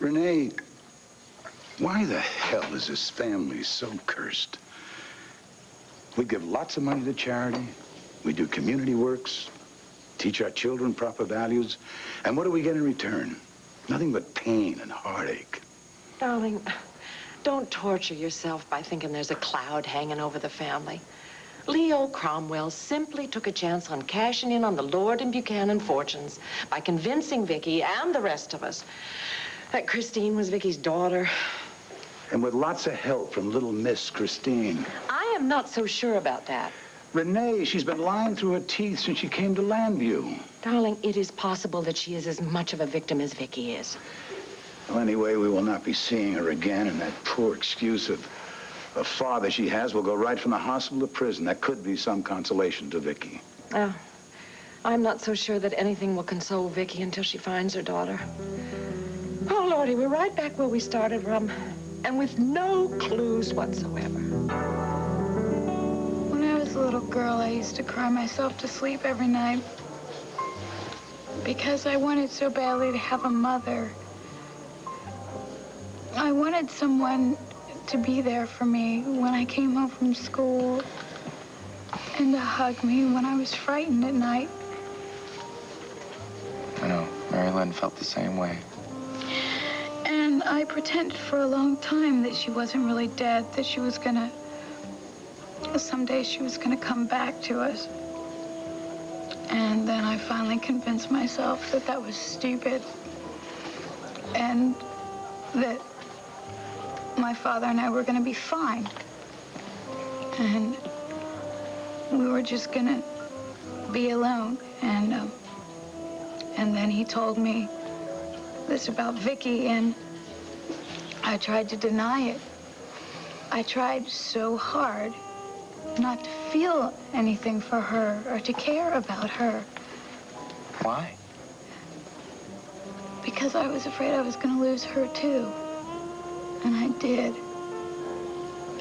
Renee, why the hell is this family so cursed? We give lots of money to charity. We do community works, teach our children proper values. And what do we get in return? Nothing but pain and heartache. Darling, don't torture yourself by thinking there's a cloud hanging over the family. Leo Cromwell simply took a chance on cashing in on the Lord and Buchanan fortunes by convincing Viki and the rest of us that Christine was Viki's daughter. And with lots of help from little Miss Christine. I am not so sure about that. Renee, she's been lying through her teeth since she came to Landview. Darling, it is possible that she is as much of a victim as Viki is. Well, anyway, we will not be seeing her again, and that poor excuse of a father she has will go right from the hospital to prison. That could be some consolation to Viki. I'm not so sure that anything will console Viki until she finds her daughter. Oh, Lordy, we're right back where we started from, and with no clues whatsoever. When I was a little girl, I used to cry myself to sleep every night because I wanted so badly to have a mother. I wanted someone to be there for me when I came home from school and to hug me when I was frightened at night. I know. Mary Lynn felt the same way. And I pretended for a long time that she wasn't really dead, that she was gonna... someday she was gonna come back to us. And then I finally convinced myself that that was stupid. And that my father and I were gonna be fine. And we were just gonna be alone. And then he told me this about Viki, and I tried to deny it. I tried so hard not to feel anything for her or to care about her. Why? Because I was afraid I was gonna lose her too. And I did.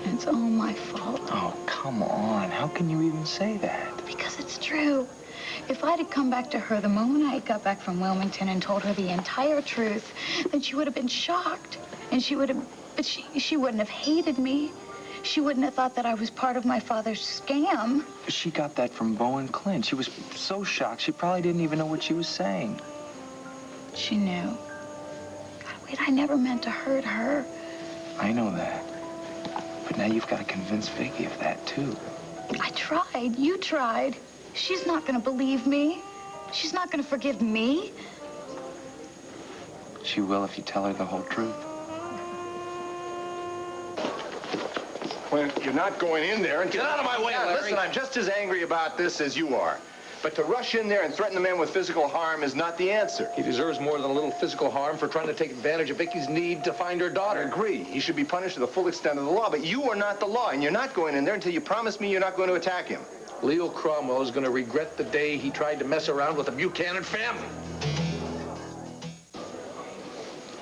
And it's all my fault. Oh, come on. How can you even say that? Because it's true. If I'd have come back to her the moment I got back from Wilmington and told her the entire truth, then she would have been shocked. And she would have, but she wouldn't have hated me. She wouldn't have thought that I was part of my father's scam. She got that from Bo and Clint. She was so shocked, she probably didn't even know what she was saying. She knew. God, wait, I never meant to hurt her. I know that. But now you've got to convince Viki of that, too. I tried. You tried. She's not going to believe me. She's not going to forgive me. She will if you tell her the whole truth. Well, you're not going in there and... Get out of my way, Larry. Listen, I'm just as angry about this as you are. But to rush in there and threaten the man with physical harm is not the answer. He deserves more than a little physical harm for trying to take advantage of Viki's need to find her daughter. I agree. He should be punished to the full extent of the law, but you are not the law, and you're not going in there until you promise me you're not going to attack him. Leo Cromwell is going to regret the day he tried to mess around with the Buchanan family.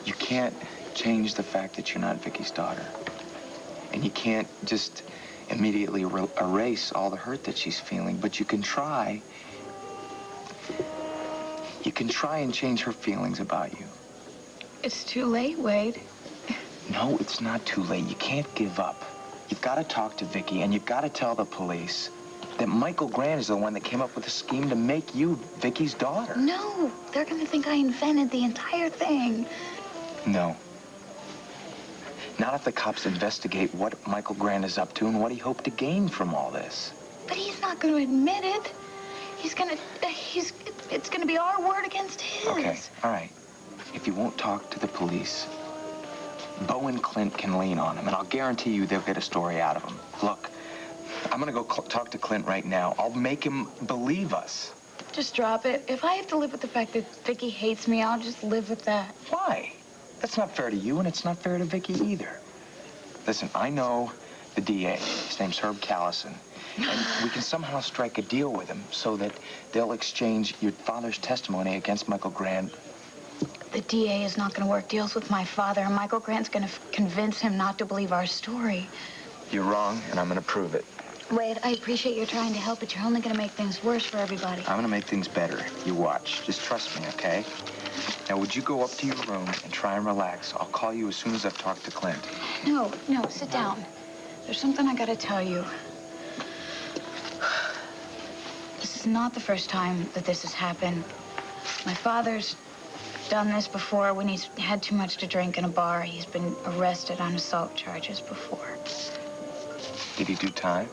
You can't change the fact that you're not Viki's daughter. And you can't just immediately erase all the hurt that she's feeling, but you can try. You can try and change her feelings about you. It's too late, Wade. No, it's not too late. You can't give up. You've got to talk to Viki, and you've got to tell the police that Michael Grant is the one that came up with a scheme to make you Viki's daughter. No, they're going to think I invented the entire thing. No. Not if the cops investigate what Michael Grant is up to and what he hoped to gain from all this. But he's not going to admit it. It's going to be our word against his. Okay, all right. If you won't talk to the police, Bo and Clint can lean on him, and I'll guarantee you they'll get a story out of him. Look, I'm going to go talk to Clint right now. I'll make him believe us. Just drop it. If I have to live with the fact that Viki hates me, I'll just live with that. Why? That's not fair to you, and it's not fair to Viki either. Listen, I know the DA. His name's Herb Callison. And we can somehow strike a deal with him so that they'll exchange your father's testimony against Michael Grant. The DA is not going to work deals with my father, and Michael Grant's going to convince him not to believe our story. You're wrong, and I'm going to prove it. Wade, I appreciate you're trying to help, but you're only going to make things worse for everybody. I'm gonna make things better. You watch. Just trust me, okay? Now, would you go up to your room and try and relax? I'll call you as soon as I've talked to Clint. No, sit down. There's something I got to tell you. This is not the first time that this has happened. My father's done this before when he's had too much to drink in a bar. He's been arrested on assault charges before. Did he do time?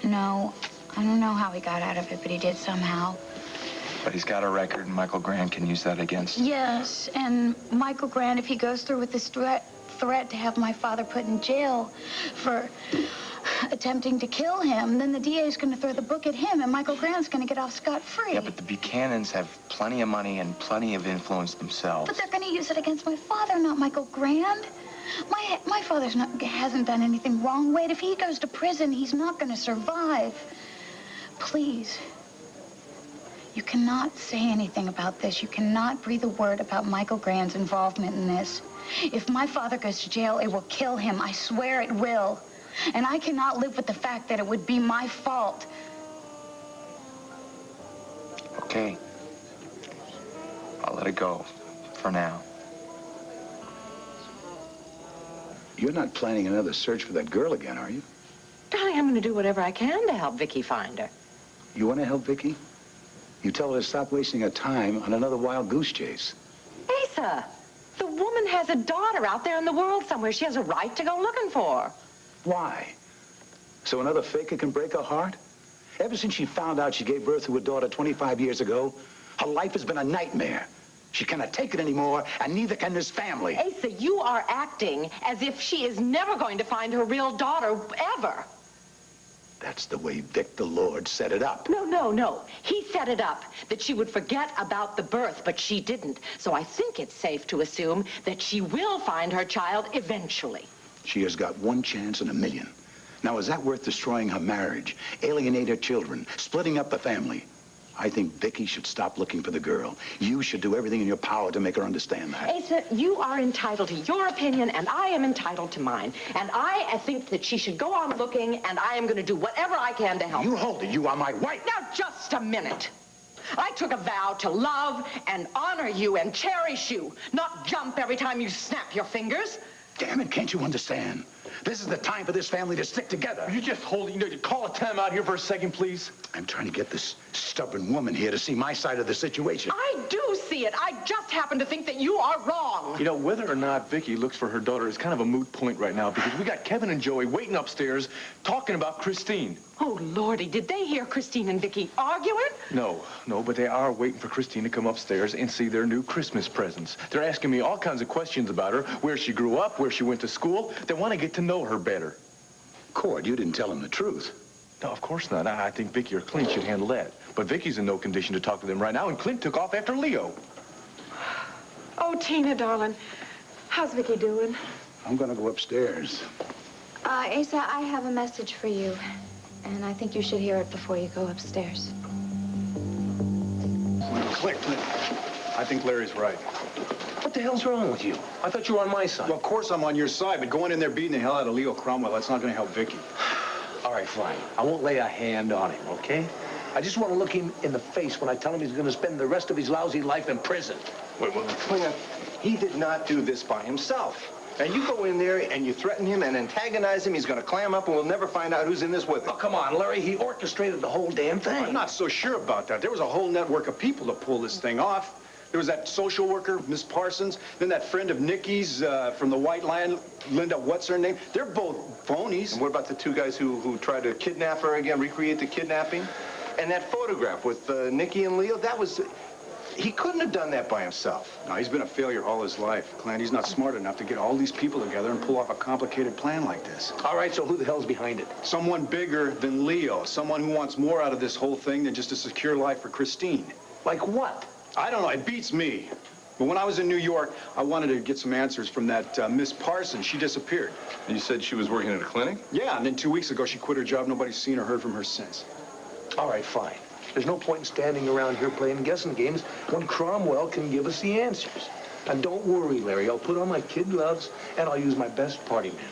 No, I don't know how he got out of it, but he did somehow. But he's got a record, and Michael Grant can use that against him. Yes, and Michael Grant, if he goes through with this threat to have my father put in jail for attempting to kill him, then the DA is going to throw the book at him, and Michael Grant's going to get off scot-free. Yeah, but the Buchanans have plenty of money and plenty of influence themselves. But they're going to use it against my father, not Michael Grant. My father's hasn't done anything wrong. Wait, if he goes to prison, he's not going to survive. Please. You cannot say anything about this. You cannot breathe a word about Michael Grant's involvement in this. If my father goes to jail, it will kill him. I swear it will. And I cannot live with the fact that it would be my fault. Okay. I'll let it go for now. You're not planning another search for that girl again, are you? Darling, I'm going to do whatever I can to help Viki find her. You want to help Viki? You tell her to stop wasting her time on another wild goose chase. Asa, the woman has a daughter out there in the world somewhere. She has a right to go looking for her. Why? So another faker can break her heart? Ever since she found out she gave birth to a daughter 25 years ago, her life has been a nightmare. She cannot take it anymore, and neither can this family. Asa, you are acting as if she is never going to find her real daughter, ever. That's the way Vic the Lord set it up. No. He set it up that she would forget about the birth, but she didn't. So I think it's safe to assume that she will find her child eventually. She has got one chance in a million. Now, is that worth destroying her marriage, alienate her children, splitting up the family? I think Viki should stop looking for the girl. You should do everything in your power to make her understand that. Asa, you are entitled to your opinion, and I am entitled to mine. And I think that she should go on looking, and I am going to do whatever I can to help her. You hold it. You are my wife. Now, just a minute. I took a vow to love and honor you and cherish you, not jump every time you snap your fingers. Damn it, can't you understand? This is the time for this family to stick together. You just hold it. You call a time out here for a second, please. I'm trying to get this stubborn woman here to see my side of the situation. I do see it. I just happen to think that you are wrong. You know, whether or not Viki looks for her daughter is kind of a moot point right now because we got Kevin and Joey waiting upstairs talking about Christine. Oh, Lordy, did they hear Christine and Viki arguing? No, but they are waiting for Christine to come upstairs and see their new Christmas presents. They're asking me all kinds of questions about her, where she grew up, where she went to school. They want to get to know her better. Cord, you didn't tell them the truth. No, of course not. I think Viki or Clint should handle that. But Vicky's in no condition to talk to them right now, and Clint took off after Leo. Oh, Tina, darling, how's Viki doing? I'm going to go upstairs. Asa, I have a message for you, and I think you should hear it before you go upstairs. Clint, I think Larry's right. What the hell's wrong with you? I thought you were on my side. Well, of course I'm on your side, but going in there beating the hell out of Leo Cromwell, that's not going to help Viki. All right, fine. I won't lay a hand on him, okay? I just want to look him in the face when I tell him he's going to spend the rest of his lousy life in prison. Wait. He did not do this by himself. And you go in there and you threaten him and antagonize him, he's going to clam up and we'll never find out who's in this with him. Oh, come on, Larry. He orchestrated the whole damn thing. I'm not so sure about that. There was a whole network of people to pull this thing off. There was that social worker, Miss Parsons, then that friend of Nikki's from the White Lion, Linda, what's her name? They're both phonies. And what about the two guys who tried to kidnap her again, recreate the kidnapping? And that photograph with Nikki and Leo, that was... He couldn't have done that by himself. No, he's been a failure all his life. Clint, he's not smart enough to get all these people together and pull off a complicated plan like this. All right, so who the hell's behind it? Someone bigger than Leo. Someone who wants more out of this whole thing than just a secure life for Christine. Like what? I don't know. It beats me. But when I was in New York, I wanted to get some answers from that Miss Parsons. She disappeared. You said she was working at a clinic? Yeah, and then 2 weeks ago, she quit her job. Nobody's seen or heard from her since. All right, fine. There's no point in standing around here playing guessing games when Cromwell can give us the answers. And don't worry, Larry. I'll put on my kid gloves, and I'll use my best party manners.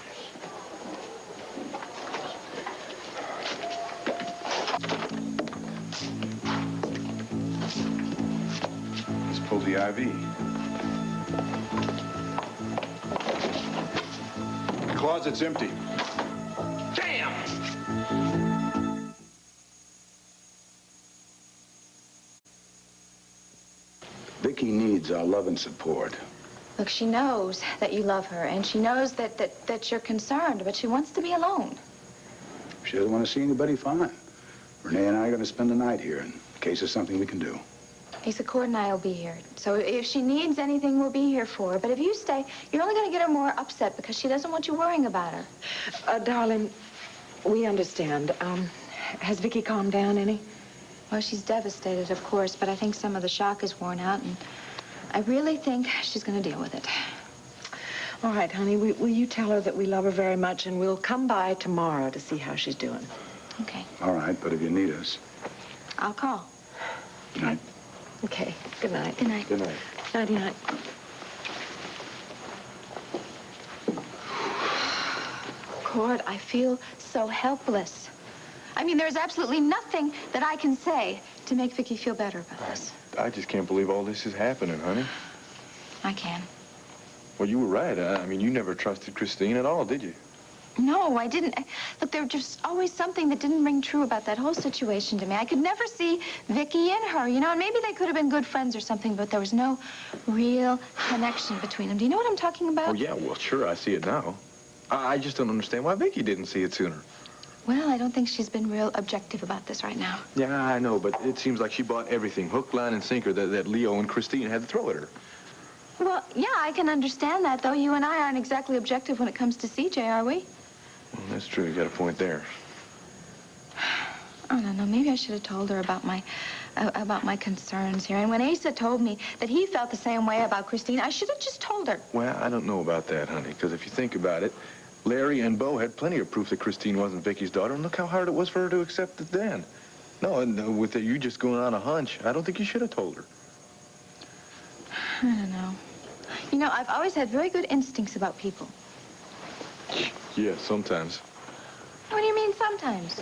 IV. The closet's empty. Damn! Viki needs our love and support. Look, she knows that you love her, and she knows that you're concerned, but she wants to be alone. If she doesn't want to see anybody, fine. Renee and I are going to spend the night here in case there's something we can do. Asa, Cord and I will be here. So if she needs anything, we'll be here for her. But if you stay, you're only going to get her more upset because she doesn't want you worrying about her. Darling, we understand. Has Viki calmed down any? Well, she's devastated, of course, but I think some of the shock is worn out, and I really think she's going to deal with it. All right, honey, will you tell her that we love her very much, and we'll come by tomorrow to see how she's doing. Okay. All right, but if you need us. I'll call. Good night. Okay, good night. Good night. Good night. Nighty-night. Cord, I feel so helpless. I mean, there's absolutely nothing that I can say to make Viki feel better about this. I just can't believe all this is happening, honey. I can. Well, you were right. I mean, you never trusted Christine at all, did you? No, I didn't. Look, there was just always something that didn't ring true about that whole situation to me. I could never see Viki in her, you know, and maybe they could have been good friends or something, but there was no real connection between them. Do you know what I'm talking about? Oh, yeah, well, sure, I see it now. I just don't understand why Viki didn't see it sooner. Well, I don't think she's been real objective about this right now. Yeah, I know, but it seems like she bought everything, hook, line, and sinker, that Leo and Christine had to throw at her. Well, yeah, I can understand that, though. You and I aren't exactly objective when it comes to CJ, are we? Well, that's true. You got a point there. I don't know. Maybe I should have told her about my concerns here. And when Asa told me that he felt the same way about Christine, I should have just told her. Well, I don't know about that, honey, because if you think about it, Larry and Bo had plenty of proof that Christine wasn't Vicky's daughter, and look how hard it was for her to accept it then. No, and with you just going on a hunch, I don't think you should have told her. I don't know. You know, I've always had very good instincts about people. Yeah, sometimes. What do you mean sometimes?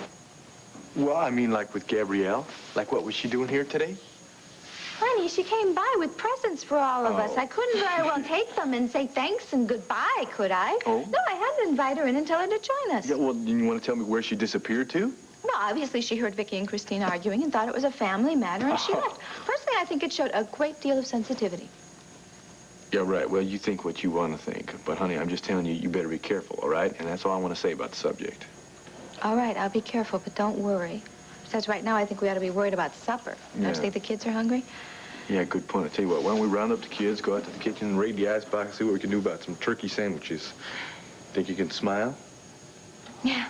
Well, I mean, like with Gabrielle. Like, what was she doing here today? Honey, she came by with presents for all of us. I couldn't very well take them and say thanks and goodbye, could I? Oh? No, I had to invite her in and tell her to join us. Yeah, well, you want to tell me where she disappeared to? Well, obviously she heard Viki and Christine arguing and thought it was a family matter, and she left. Personally, I think it showed a great deal of sensitivity. Yeah, right. Well, you think what you want to think. But, honey, I'm just telling you, you better be careful, all right? And that's all I want to say about the subject. All right, I'll be careful, but don't worry. Besides, right now, I think we ought to be worried about supper. Don't you think the kids are hungry? Yeah, good point. I tell you what, why don't we round up the kids, go out to the kitchen, and raid the icebox, see what we can do about some turkey sandwiches. Think you can smile? Yeah.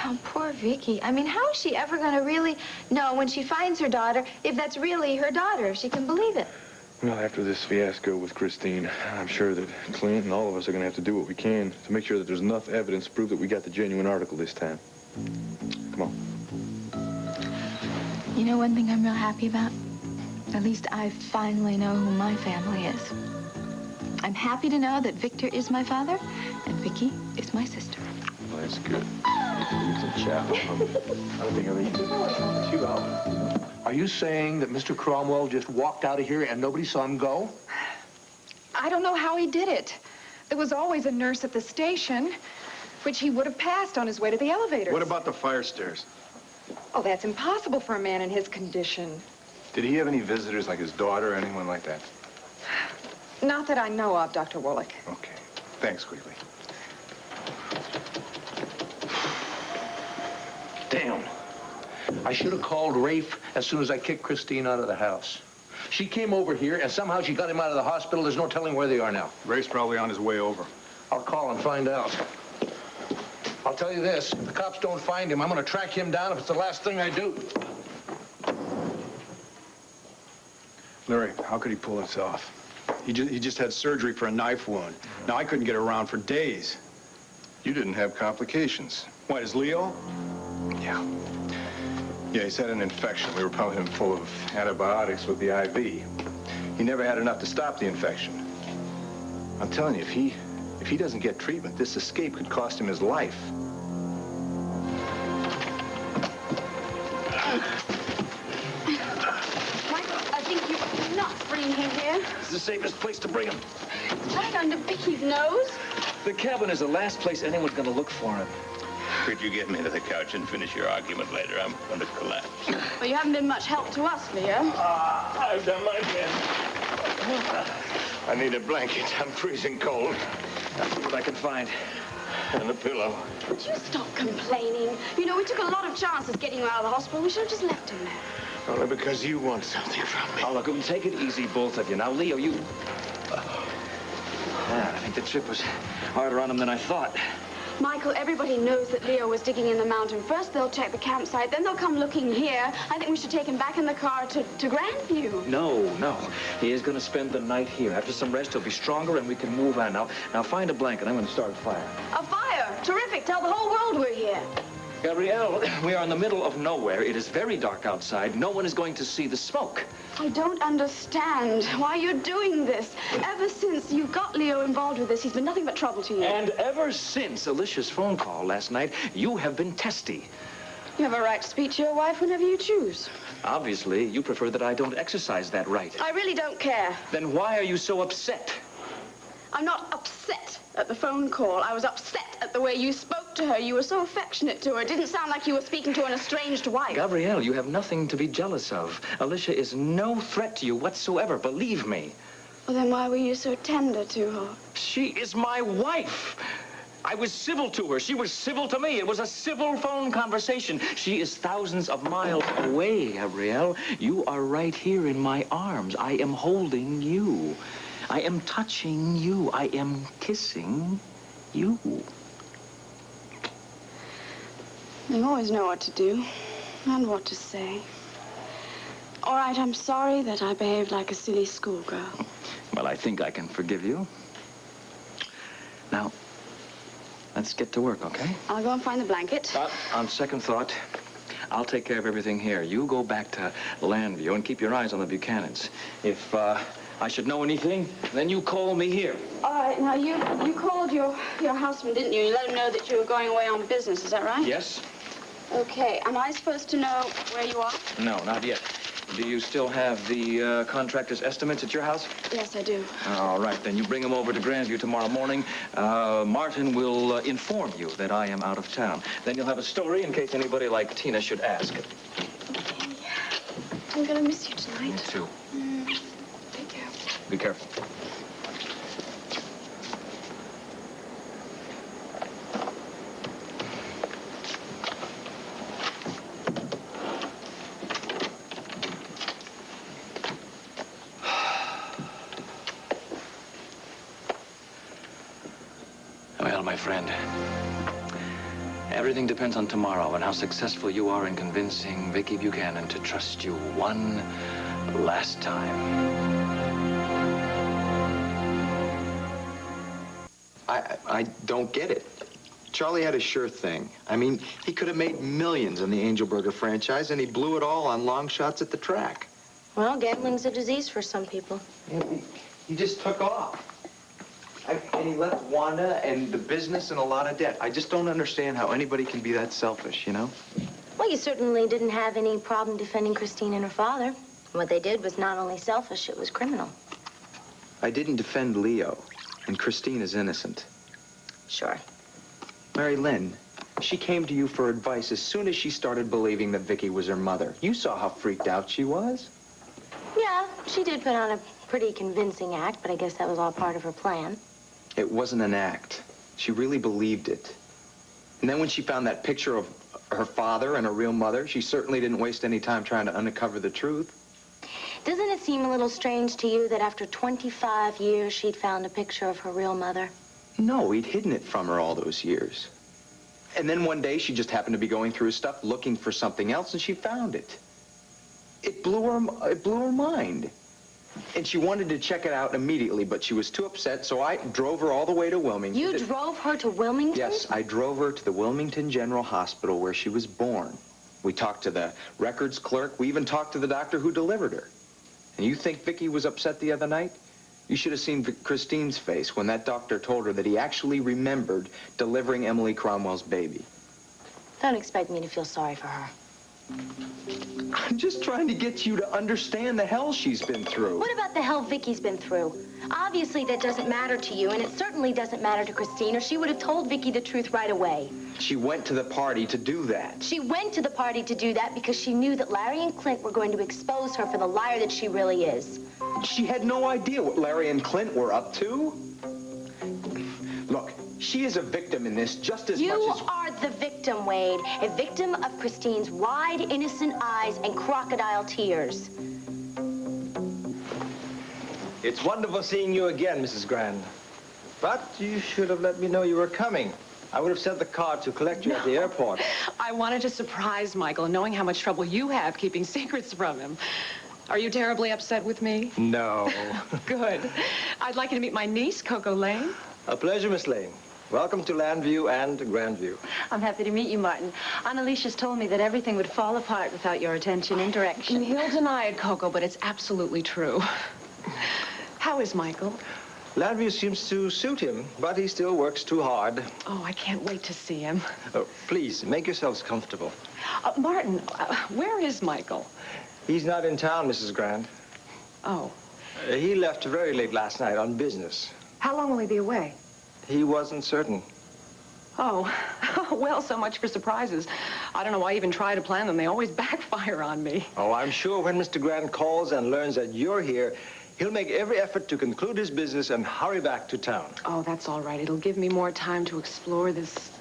Oh, poor Viki. I mean, how is she ever going to really know when she finds her daughter if that's really her daughter, if she can believe it? Well, after this fiasco with Christine, I'm sure that Clint and all of us are going to have to do what we can to make sure that there's enough evidence to prove that we got the genuine article this time. Come on. You know one thing I'm real happy about? At least I finally know who my family is. I'm happy to know that Victor is my father and Viki is my sister. Well, that's good. Eat some chow. I don't think I've eaten 2 hours. Are you saying that Mr. Cromwell just walked out of here and nobody saw him go? I don't know how he did it. There was always a nurse at the station, which he would have passed on his way to the elevators. What about the fire stairs? Oh, that's impossible for a man in his condition. Did he have any visitors, like his daughter or anyone like that? Not that I know of, Dr. Wollick. Okay. Thanks, Quigley. Damn. I should have called Rafe as soon as I kicked Christine out of the house. She came over here, and somehow she got him out of the hospital. There's no telling where they are now. Ray's probably on his way over. I'll call and find out. I'll tell you this, if the cops don't find him, I'm going to track him down if it's the last thing I do. Larry, how could he pull this off? He just had surgery for a knife wound. Now, I couldn't get around for days. You didn't have complications. What, is Leo? Yeah. Yeah, he's had an infection. We were pumping him full of antibiotics with the IV. He never had enough to stop the infection. I'm telling you, if he doesn't get treatment, this escape could cost him his life. I think here? It's the safest place to bring him. Right under Vicky's nose? The cabin is the last place anyone's gonna look for him. Could you get me to the couch and finish your argument later? I'm going to collapse. Well, you haven't been much help to us, Leo. I've done my best. I need a blanket. I'm freezing cold. I'll see what I can find. And a pillow. Would you stop complaining? You know, we took a lot of chances getting you out of the hospital. We should have just left him there. Only because you want something from me. Oh, look, take it easy, both of you. Now, Leo, you... I think the trip was harder on him than I thought. Michael, everybody knows that Leo was digging in the mountain. First, they'll check the campsite, then they'll come looking here. I think we should take him back in the car to Grandview. No. He is going to spend the night here. After some rest, he'll be stronger and we can move on. Now find a blanket. I'm going to start a fire. A fire? Terrific. Tell the whole world we're here. Gabrielle, we are in the middle of nowhere. It is very dark outside. No one is going to see the smoke. I don't understand why you're doing this. Ever since you got Leo involved with this, he's been nothing but trouble to you. And ever since Alicia's phone call last night, you have been testy. You have a right to speak to your wife whenever you choose. Obviously, you prefer that I don't exercise that right. I really don't care. Then why are you so upset? I'm not upset at the phone call. I was upset at the way you spoke to her. You were so affectionate to her. It didn't sound like you were speaking to an estranged wife. Gabrielle, you have nothing to be jealous of. Alicia is no threat to you whatsoever, believe me. Well, then why were you so tender to her? She is my wife. I was civil to her. She was civil to me. It was a civil phone conversation. She is thousands of miles away, Gabrielle. You are right here in my arms. I am holding you. I am touching you. I am kissing you. You always know what to do and what to say. All right, I'm sorry that I behaved like a silly schoolgirl. Well, I think I can forgive you. Now, let's get to work, okay? I'll go and find the blanket. On second thought, I'll take care of everything here. You go back to Landview and keep your eyes on the Buchanans. If, I should know anything, then you call me here. All right, now you called your husband, didn't you? You let him know that you were going away on business, is that right? Yes? Okay, am I supposed to know where you are? No, not yet. Do you still have the contractor's estimates at your house? Yes, I do. All right, then you bring them over to Grandview tomorrow morning. Martin will inform you that I am out of town. Then you'll have a story in case anybody like Tina should ask. Okay. I'm gonna miss you tonight. Me too. Take care. Be careful. Well, my friend, everything depends on tomorrow and how successful you are in convincing Viki Buchanan to trust you one last time. I don't get it. Charlie had a sure thing. I mean, he could have made millions in the Angel Burger franchise, and he blew it all on long shots at the track. Well, gambling's a disease for some people. Yeah, he just took off. And he left Wanda and the business in a lot of debt. I just don't understand how anybody can be that selfish, you know? Well, you certainly didn't have any problem defending Christine and her father. What they did was not only selfish, it was criminal. I didn't defend Leo, and Christine is innocent. Sure. Mary Lynn, she came to you for advice as soon as she started believing that Viki was her mother. You saw how freaked out she was. Yeah, she did put on a pretty convincing act, but I guess that was all part of her plan. It wasn't an act. She really believed it. And then when she found that picture of her father and her real mother, she certainly didn't waste any time trying to uncover the truth. Doesn't it seem a little strange to you that after 25 years, she'd found a picture of her real mother? No, he'd hidden it from her all those years. And then one day, she just happened to be going through his stuff looking for something else, and she found it. It blew her mind. And she wanted to check it out immediately, but she was too upset, so I drove her all the way to Wilmington. You drove her to Wilmington? Yes, I drove her to the Wilmington General Hospital where she was born. We talked to the records clerk. We even talked to the doctor who delivered her. And you think Viki was upset the other night? You should have seen Christine's face when that doctor told her that he actually remembered delivering Emily Cromwell's baby. Don't expect me to feel sorry for her. I'm just trying to get you to understand the hell she's been through. What about the hell Vicky's been through? Obviously, that doesn't matter to you, and it certainly doesn't matter to Christine, or she would have told Vicky the truth right away. She went to the party to do that. She went to the party to do that because she knew that Larry and Clint were going to expose her for the liar that she really is. She had no idea what Larry and Clint were up to. Look, she is a victim in this just as much as... You are the victim, Wade. A victim of Christine's wide, innocent eyes and crocodile tears. It's wonderful seeing you again, Mrs. Grand. But you should have let me know you were coming. I would have sent the car to collect you at the airport. I wanted to surprise Michael, knowing how much trouble you have keeping secrets from him. Are you terribly upset with me? No. Good. I'd like you to meet my niece, Coco Lane. A pleasure, Miss Lane. Welcome to Landview and Grandview. I'm happy to meet you, Martin. Aunt Alicia's told me that everything would fall apart without your attention and direction. He'll deny it, Coco, but it's absolutely true. How is Michael? Landview seems to suit him, but he still works too hard. Oh, I can't wait to see him. Oh, please, make yourselves comfortable. Martin, where is Michael? He's not in town, Mrs. Grand. Oh. He left very late last night on business. How long will he be away? He wasn't certain. Oh, well, so much for surprises. I don't know why I even try to plan them. They always backfire on me. Oh, I'm sure when Mr. Grand calls and learns that you're here, he'll make every effort to conclude his business and hurry back to town. Oh, that's all right. It'll give me more time to explore this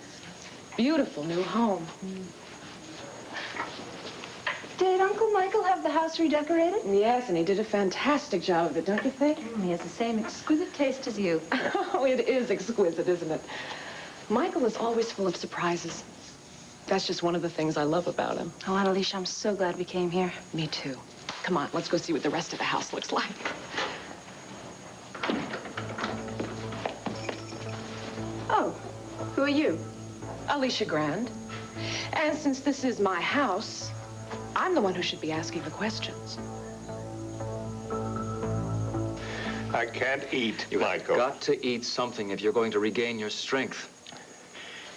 beautiful new home. Did Uncle Michael have the house redecorated? Yes, and he did a fantastic job of it, don't you think? He has the same exquisite taste as you. Oh, it is exquisite, isn't it? Michael is always full of surprises. That's just one of the things I love about him. Oh, Aunt Alicia, I'm so glad we came here. Me too. Come on, let's go see what the rest of the house looks like. Oh, who are you? Alicia Grand. And since this is my house, I'm the one who should be asking the questions. I can't eat, You've Michael. got to eat something if you're going to regain your strength.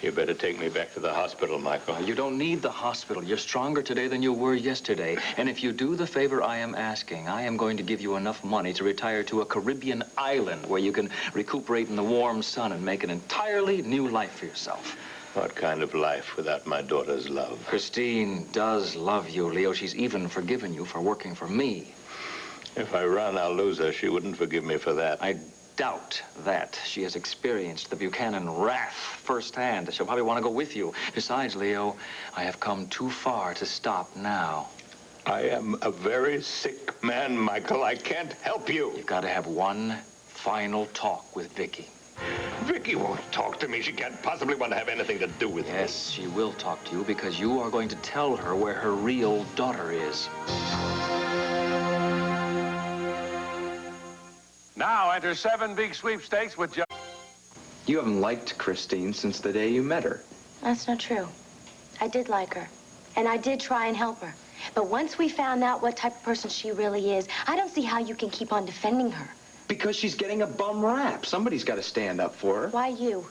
You better take me back to the hospital, Michael. You don't need the hospital. You're stronger today than you were yesterday. And if you do the favor I am asking, I am going to give you enough money to retire to a Caribbean island where you can recuperate in the warm sun and make an entirely new life for yourself. What kind of life without my daughter's love? Christine does love you, Leo. She's even forgiven you for working for me. If I run, I'll lose her. She wouldn't forgive me for that. I doubt that. She has experienced the Buchanan wrath firsthand. She'll probably want to go with you. Besides, Leo, I have come too far to stop now. I am a very sick man, Michael. I can't help you. You've got to have one final talk with Vicky. Vicky won't talk to me. She can't possibly want to have anything to do with me. Yes, she will talk to you because you are going to tell her where her real daughter is. Now enter 7 big sweepstakes with just... You haven't liked Christine since the day you met her. That's not true. I did like her, and I did try and help her. But once we found out what type of person she really is, I don't see how you can keep on defending her. Because she's getting a bum rap. Somebody's got to stand up for her. Why you?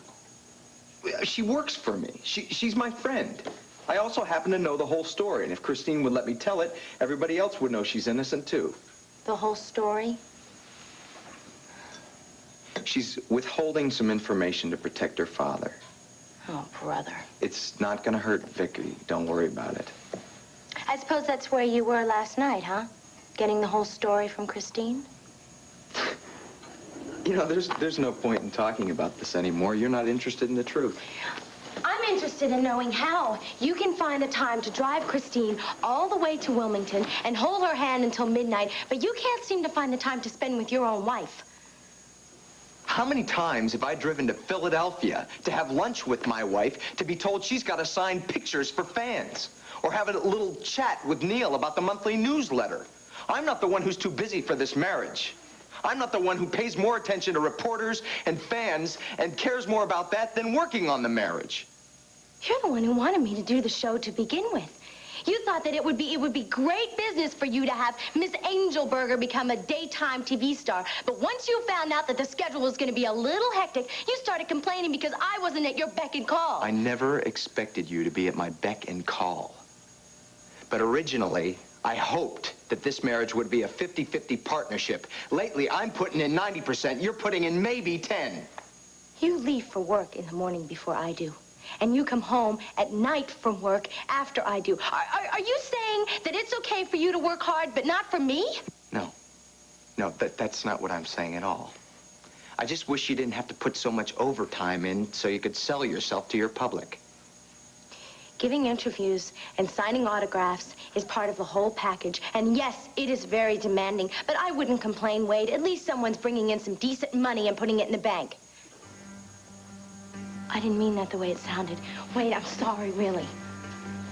She works for me. She's my friend. I also happen to know the whole story, and if Christine would let me tell it, everybody else would know she's innocent, too. The whole story? She's withholding some information to protect her father. Oh, brother. It's not going to hurt Vicky. Don't worry about it. I suppose that's where you were last night, huh? Getting the whole story from Christine? You know, there's no point in talking about this anymore. You're not interested in the truth. I'm interested in knowing how you can find the time to drive Christine all the way to Wilmington and hold her hand until midnight, but you can't seem to find the time to spend with your own wife. How many times have I driven to Philadelphia to have lunch with my wife to be told she's got to sign pictures for fans? Or have a little chat with Neil about the monthly newsletter? I'm not the one who's too busy for this marriage. I'm not the one who pays more attention to reporters and fans and cares more about that than working on the marriage. You're the one who wanted me to do the show to begin with. You thought that it would be great business for you to have Miss Angelberger become a daytime TV star. But once you found out that the schedule was going to be a little hectic, you started complaining because I wasn't at your beck and call. I never expected you to be at my beck and call. But originally, I hoped that this marriage would be a 50-50 partnership. Lately, I'm putting in 90%. You're putting in maybe 10. You leave for work in the morning before I do. And you come home at night from work after I do. Are you saying that it's okay for you to work hard, but not for me? No. No, that's not what I'm saying at all. I just wish you didn't have to put so much overtime in so you could sell yourself to your public. Giving interviews and signing autographs is part of the whole package. And yes, it is very demanding, but I wouldn't complain, Wade. At least someone's bringing in some decent money and putting it in the bank. I didn't mean that the way it sounded. Wade, I'm sorry, really.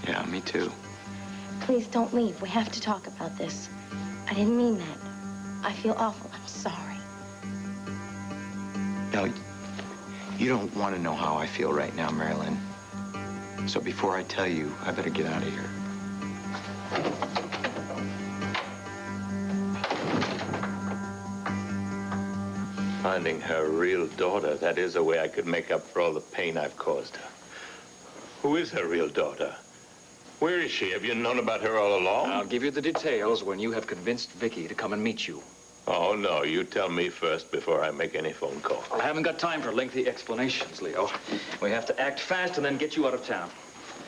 Yeah, me too. Please don't leave. We have to talk about this. I didn't mean that. I feel awful. I'm sorry. No, you don't want to know how I feel right now, Marilyn. So before I tell you, I better get out of here. Finding her real daughter, that is a way I could make up for all the pain I've caused her. Who is her real daughter? Where is she? Have you known about her all along? I'll give you the details when you have convinced Viki to come and meet you. Oh, no. You tell me first before I make any phone call. I haven't got time for lengthy explanations, Leo. We have to act fast and then get you out of town.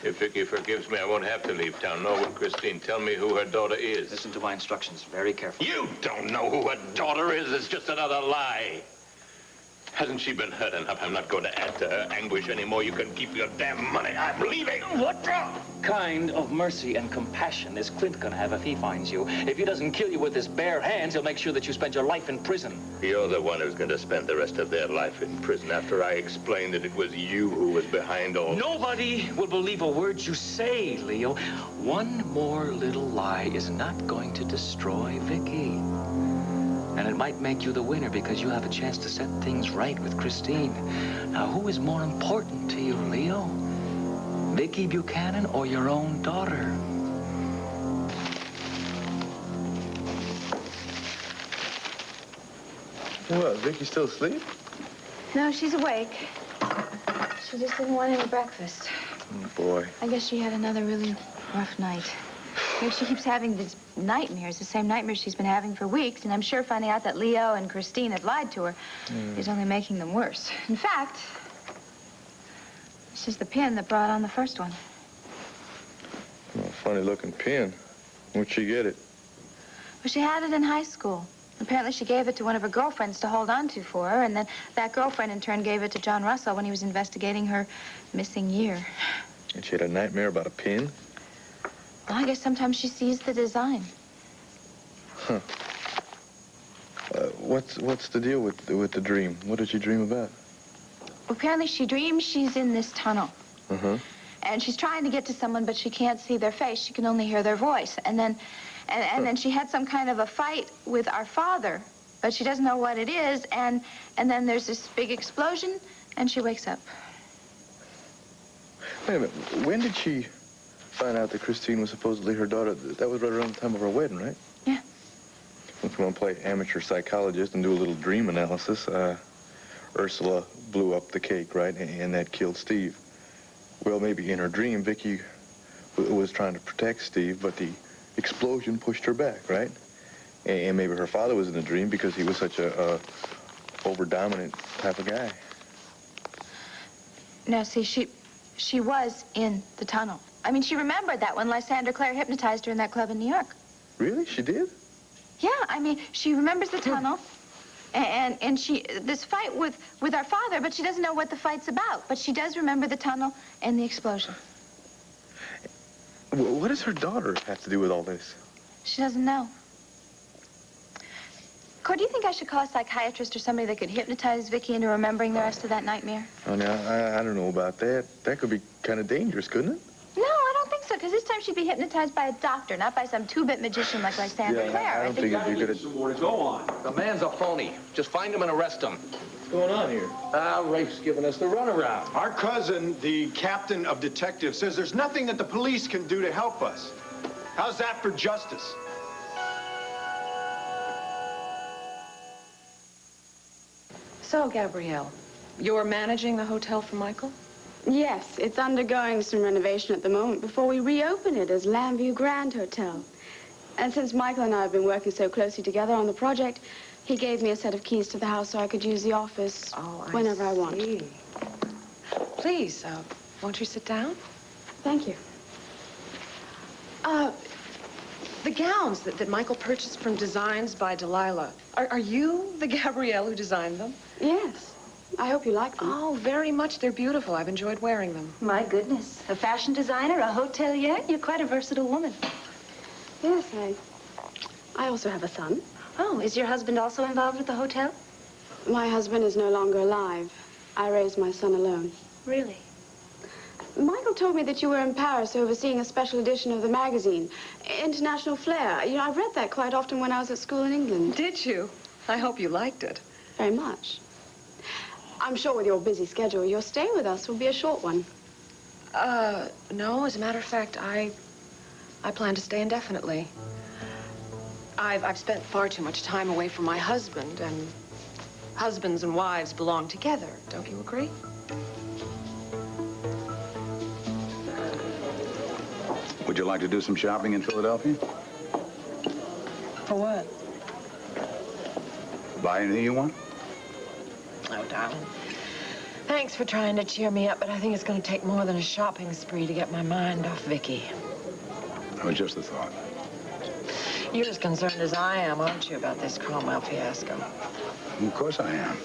If Viki forgives me, I won't have to leave town, nor will Christine. Tell me who her daughter is. Listen to my instructions very carefully. You don't know who her daughter is. It's just another lie. Hasn't she been hurt enough? I'm not going to add to her anguish anymore. You can keep your damn money. I'm leaving. What kind of mercy and compassion is Clint gonna have if he finds you? If he doesn't kill you with his bare hands, he'll make sure that you spend your life in prison. You're the one who's going to spend the rest of their life in prison after I explained that it was you who was behind all. Nobody will believe a word you say, Leo. One more little lie is not going to destroy Viki. And it might make you the winner because you have a chance to set things right with Christine. Now, who is more important to you, Leo? Viki Buchanan or your own daughter? What, Vicky's still asleep? No, she's awake. She just didn't want any breakfast. Oh, boy. I guess she had another really rough night. You know, she keeps having these nightmares, the same nightmares she's been having for weeks, and I'm sure finding out that Leo and Christine have lied to her is only making them worse. In fact, this is the pin that brought on the first one. Oh, funny-looking pin. Where'd she get it? Well, she had it in high school. Apparently, she gave it to one of her girlfriends to hold on to for her, and then that girlfriend, in turn, gave it to John Russell when he was investigating her missing year. And she had a nightmare about a pin? Well, I guess sometimes she sees the design. Huh. What's the deal with the dream? What did she dream about? Well, apparently, she dreams she's in this tunnel. Uh-huh. And she's trying to get to someone, but she can't see their face. She can only hear their voice. And then she had some kind of a fight with our father, but she doesn't know what it is. And then there's this big explosion, and she wakes up. Wait a minute. When did she find out that Christine was supposedly her daughter? That was right around the time of her wedding, right? Yeah. If you want to play amateur psychologist and do a little dream analysis, Ursula blew up the cake, right? And that killed Steve. Well, maybe in her dream, Viki was trying to protect Steve, but the explosion pushed her back, right? And maybe her father was in the dream because he was such a over-dominant type of guy. Now, see, she was in the tunnel. I mean, she remembered that when Lysander Clare hypnotized her in that club in New York. Really? She did? Yeah, I mean, she remembers the tunnel. And she, this fight with our father, but she doesn't know what the fight's about. But she does remember the tunnel and the explosion. What does her daughter have to do with all this? She doesn't know. Cor, do you think I should call a psychiatrist or somebody that could hypnotize Viki into remembering the rest of that nightmare? Oh, now, I don't know about that. That could be kind of dangerous, couldn't it? No, I don't think so, because this time she'd be hypnotized by a doctor, not by some two-bit magician like Lysander Clare. I don't think it'd be good. Some more to go on. The man's a phony. Just find him and arrest him. What's going on here? Rafe's giving us the runaround. Our cousin, the captain of detectives, says there's nothing that the police can do to help us. How's that for justice? So, Gabrielle, you're managing the hotel for Michael? Yes, it's undergoing some renovation at the moment before we reopen it as Lambview Grand Hotel. And since Michael and I have been working so closely together on the project, he gave me a set of keys to the house so I could use the office whenever I want. Please, won't you sit down? Thank you. The gowns that Michael purchased from Designs by Delilah, are you the Gabrielle who designed them? Yes. I hope you like them. Oh, very much. They're beautiful. I've enjoyed wearing them. My goodness. A fashion designer, a hotelier. You're quite a versatile woman. Yes, I also have a son. Oh, is your husband also involved with the hotel? My husband is no longer alive. I raised my son alone. Really? Michael told me that you were in Paris overseeing a special edition of the magazine, International Flair. You know, I've read that quite often when I was at school in England. Did you? I hope you liked it. Very much. I'm sure with your busy schedule, your stay with us will be a short one. No, as a matter of fact, I plan to stay indefinitely. I've spent far too much time away from my husband, and husbands and wives belong together. Don't you agree? Would you like to do some shopping in Philadelphia? For what? Buy anything you want? Oh, darling. Thanks for trying to cheer me up, but I think it's going to take more than a shopping spree to get my mind off Viki. That was just a thought. You're as concerned as I am, aren't you, about this Cromwell fiasco? Of course I am.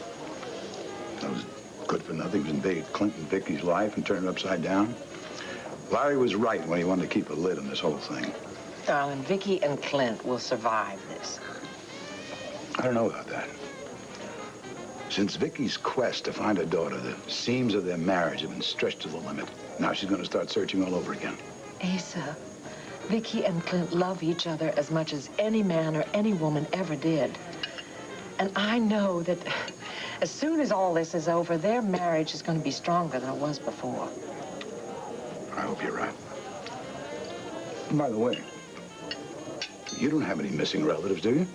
Those good-for-nothings invaded Clint and Vicky's life and turned it upside down. Larry was right when he wanted to keep a lid on this whole thing. Darling, Viki and Clint will survive this. I don't know about that. Since Vicky's quest to find her daughter, the seams of their marriage have been stretched to the limit. Now she's going to start searching all over again. Asa, Viki and Clint love each other as much as any man or any woman ever did. And I know that as soon as all this is over, their marriage is going to be stronger than it was before. I hope you're right. And by the way, you don't have any missing relatives, do you?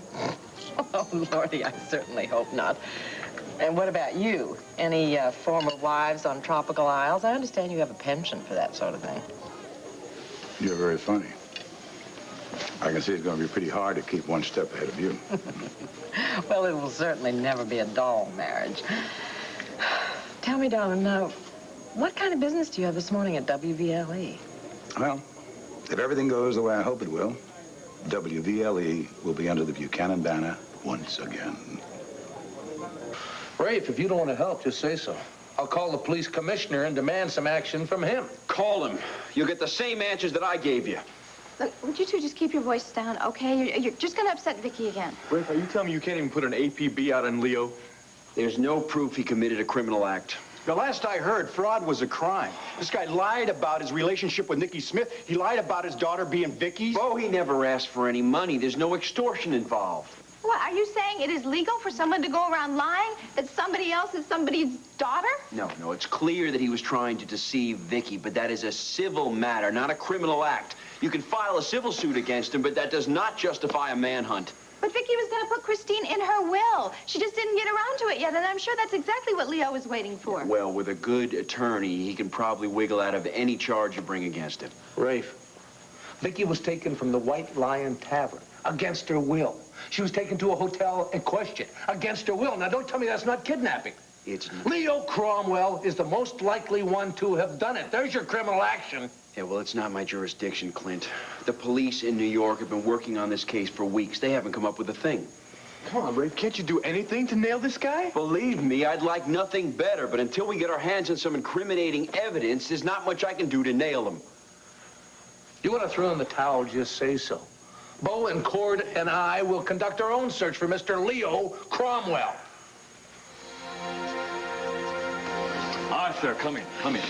Oh, Lordy, I certainly hope not. And what about you? Any former wives on tropical isles? I understand you have a penchant for that sort of thing. You're very funny. I can see it's going to be pretty hard to keep one step ahead of you. Well, it will certainly never be a dull marriage. Tell me, darling, now, what kind of business do you have this morning at WVLE? Well, if everything goes the way I hope it will, WVLE will be under the Buchanan banner once again. Rafe, if you don't want to help, just say so. I'll call the police commissioner and demand some action from him. Call him. You'll get the same answers that I gave you. Look, would you two just keep your voice down, okay? You're just going to upset Viki again. Rafe, are you telling me you can't even put an APB out on Leo? There's no proof he committed a criminal act. The last I heard, fraud was a crime. This guy lied about his relationship with Nikki Smith. He lied about his daughter being Vicky's. Oh, he never asked for any money. There's no extortion involved. What, are you saying it is legal for someone to go around lying that somebody else is somebody's daughter? No, it's clear that he was trying to deceive Vicky, but that is a civil matter, not a criminal act. You can file a civil suit against him, but that does not justify a manhunt. But Vicky was going to put Christine in her will. She just didn't get around to it yet, and I'm sure that's exactly what Leo was waiting for. Well, with a good attorney, he can probably wiggle out of any charge you bring against him. Rafe, Vicky was taken from the White Lion Tavern against her will. She was taken to a hotel in question against her will. Now, don't tell me that's not kidnapping. It's not. Leo Cromwell is the most likely one to have done it. There's your criminal action. Yeah, well, it's not my jurisdiction, Clint. The police in New York have been working on this case for weeks. They haven't come up with a thing. Come on, Rafe, can't you do anything to nail this guy? Believe me, I'd like nothing better, but until we get our hands on some incriminating evidence, there's not much I can do to nail him. You want to throw in the towel, just say so. Bo and Cord and I will conduct our own search for Mr. Leo Cromwell. Arthur, come in, come in.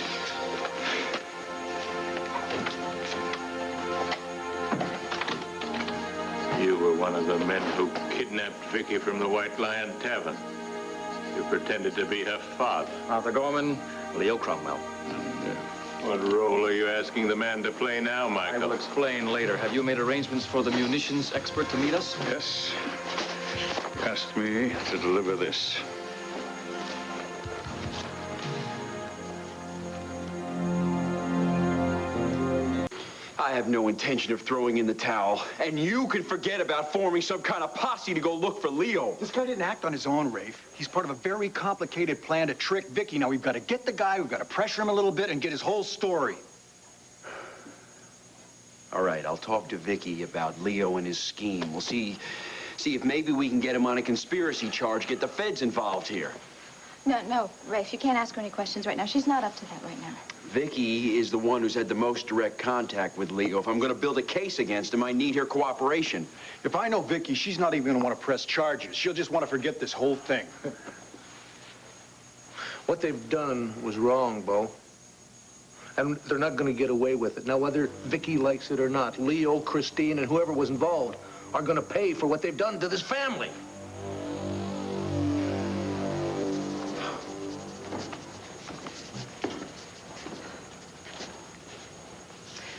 You were one of the men who kidnapped Vicky from the White Lion Tavern. You pretended to be her father. Arthur Gorman, Leo Cromwell. What role are you asking the man to play now, Michael? I will explain later. Have you made arrangements for the munitions expert to meet us? Yes. Asked me to deliver this. I have no intention of throwing in the towel. And you can forget about forming some kind of posse to go look for Leo. This guy didn't act on his own, Rafe. He's part of a very complicated plan to trick Viki. Now, we've got to get the guy, we've got to pressure him a little bit and get his whole story. All right, I'll talk to Viki about Leo and his scheme. We'll see if maybe we can get him on a conspiracy charge, get the feds involved here. No, Rafe, you can't ask her any questions right now. She's not up to that right now. Viki is the one who's had the most direct contact with Leo. If I'm going to build a case against him, I need her cooperation. If I know Viki, she's not even going to want to press charges. She'll just want to forget this whole thing. What they've done was wrong, Bo. And they're not going to get away with it. Now, whether Viki likes it or not, Leo, Christine, and whoever was involved are going to pay for what they've done to this family.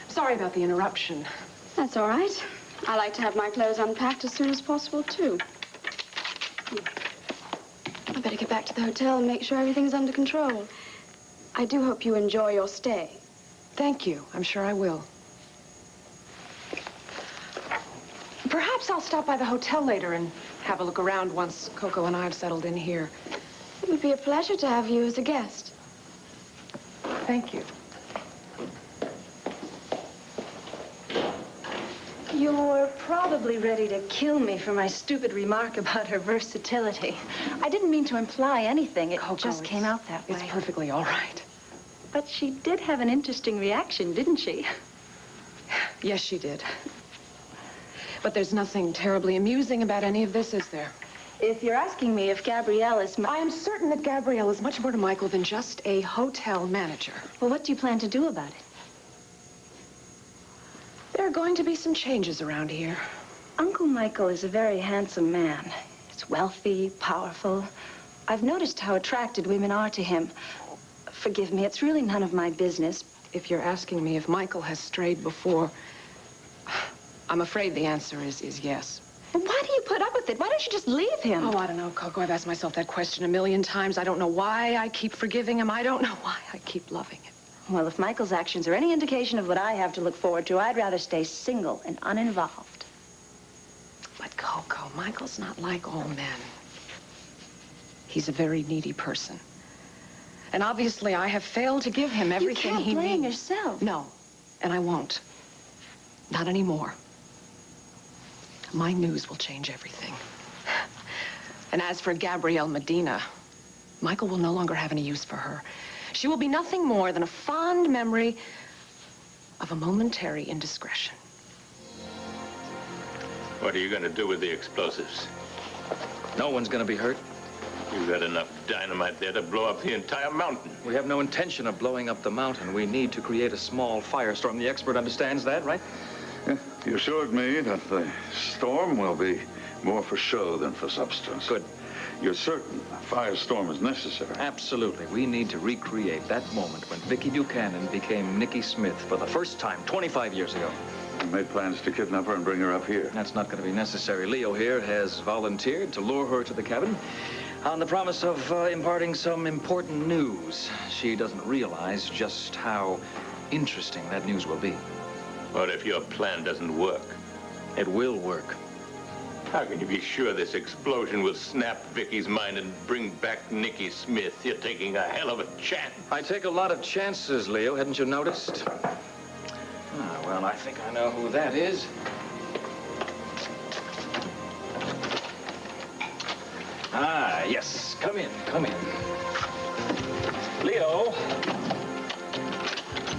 Sorry about the interruption. That's all right. I like to have my clothes unpacked as soon as possible, too. I better get back to the hotel and make sure everything's under control. I do hope you enjoy your stay. Thank you. I'm sure I will. Perhaps I'll stop by the hotel later and have a look around once Coco and I have settled in here. It would be a pleasure to have you as a guest. Thank you. You're probably ready to kill me for my stupid remark about her versatility. I didn't mean to imply anything. It Coco, just came out that way. It's perfectly all right. But she did have an interesting reaction, didn't she? Yes, she did. But there's nothing terribly amusing about any of this, is there? If you're asking me if Gabrielle is... I am certain that Gabrielle is much more to Michael than just a hotel manager. Well, what do you plan to do about it? There are going to be some changes around here. Uncle Michael is a very handsome man. He's wealthy, powerful. I've noticed how attracted women are to him. Forgive me, it's really none of my business. If you're asking me if Michael has strayed before, I'm afraid the answer is yes. Well, why do you put up with it? Why don't you just leave him? Oh, I don't know, Coco. I've asked myself that question a million times. I don't know why I keep forgiving him. I don't know why I keep loving him. Well, if Michael's actions are any indication of what I have to look forward to, I'd rather stay single and uninvolved. But, Coco, Michael's not like all men. He's a very needy person. And obviously, I have failed to give him everything he needs. You can't blame yourself. No, and I won't. Not anymore. My news will change everything. And as for Gabrielle Medina, Michael will no longer have any use for her. She will be nothing more than a fond memory of a momentary indiscretion. What are you going to do with the explosives? No one's going to be hurt. You've got enough dynamite there to blow up the entire mountain. We have no intention of blowing up the mountain. We need to create a small firestorm. The expert understands that, right? Yeah, you assured me that the storm will be more for show than for substance. Good. You're certain a firestorm is necessary? Absolutely. We need to recreate that moment when Viki Buchanan became Nikki Smith for the first time 25 years ago. You made plans to kidnap her and bring her up here. That's not going to be necessary. Leo here has volunteered to lure her to the cabin on the promise of imparting some important news. She doesn't realize just how interesting that news will be. What if your plan doesn't work? It will work. How can you be sure this explosion will snap Vicky's mind and bring back Nikki Smith? You're taking a hell of a chance. I take a lot of chances, Leo. Hadn't you noticed? Well, I think I know who that is. Yes. Come in, come in. Leo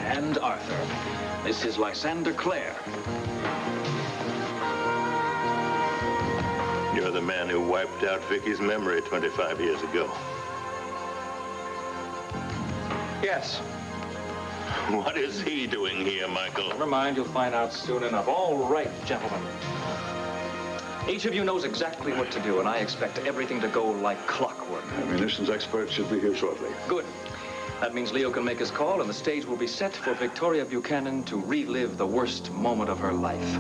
and Arthur. This is Lysander Clare. You're the man who wiped out Vicky's memory 25 years ago. Yes. What is he doing here, Michael? Never mind, you'll find out soon enough. All right, gentlemen. Each of you knows exactly what to do, and I expect everything to go like clockwork. The munitions expert should be here shortly. Good. That means Leo can make his call, and the stage will be set for Victoria Buchanan to relive the worst moment of her life.